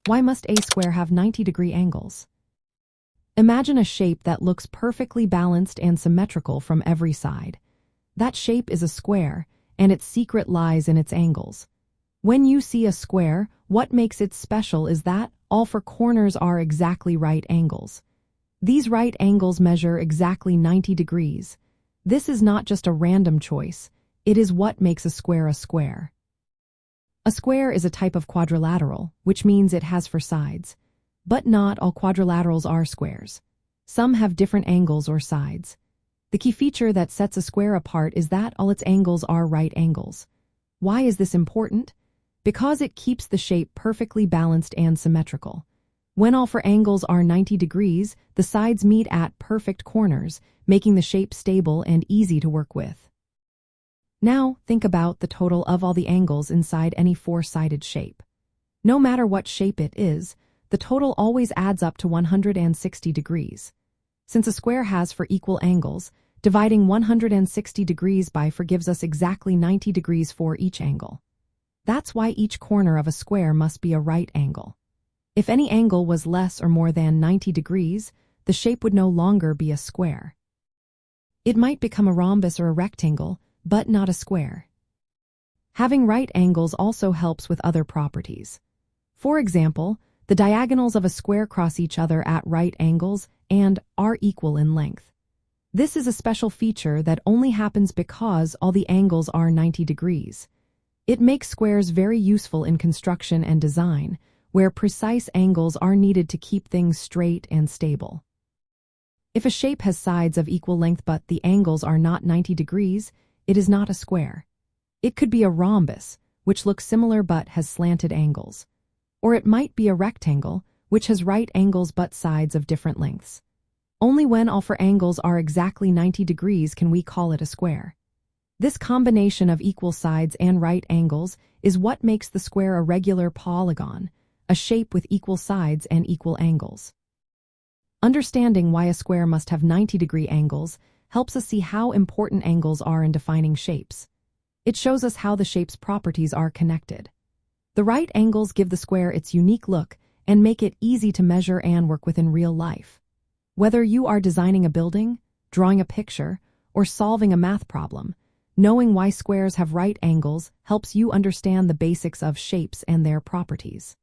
Why must a square have 90-degree angles? Imagine a shape that looks perfectly balanced and symmetrical from every side. That shape is a square, and its secret lies in its angles. When you see a square, what makes it special is that all four corners are exactly right angles. These right angles measure exactly 90 degrees. This is not just a random choice. It is what makes a square a square. A square is a type of quadrilateral, which means it has four sides. But not all quadrilaterals are squares. Some have different angles or sides. The key feature that sets a square apart is that all its angles are right angles. Why is this important? Because it keeps the shape perfectly balanced and symmetrical. When all four angles are 90 degrees, the sides meet at perfect corners, making the shape stable and easy to work with. Now, think about the total of all the angles inside any four-sided shape. No matter what shape it is, the total always adds up to 160 degrees. Since a square has four equal angles, dividing 160 degrees by 4 gives us exactly 90 degrees for each angle. That's why each corner of a square must be a right angle. If any angle was less or more than 90 degrees, the shape would no longer be a square. It might become a rhombus or a rectangle, but not a square. Having right angles also helps with other properties. For example, the diagonals of a square cross each other at right angles and are equal in length. This is a special feature that only happens because all the angles are 90 degrees. It makes squares very useful in construction and design, where precise angles are needed to keep things straight and stable. If a shape has sides of equal length but the angles are not 90 degrees, it is not a square. It could be a rhombus, which looks similar but has slanted angles. Or it might be a rectangle, which has right angles but sides of different lengths. Only when all four angles are exactly 90 degrees can we call it a square. This combination of equal sides and right angles is what makes the square a regular polygon, a shape with equal sides and equal angles. Understanding why a square must have 90-degree angles helps us see how important angles are in defining shapes. It shows us how the shape's properties are connected. The right angles give the square its unique look and make it easy to measure and work with in real life. Whether you are designing a building, drawing a picture, or solving a math problem, knowing why squares have right angles helps you understand the basics of shapes and their properties.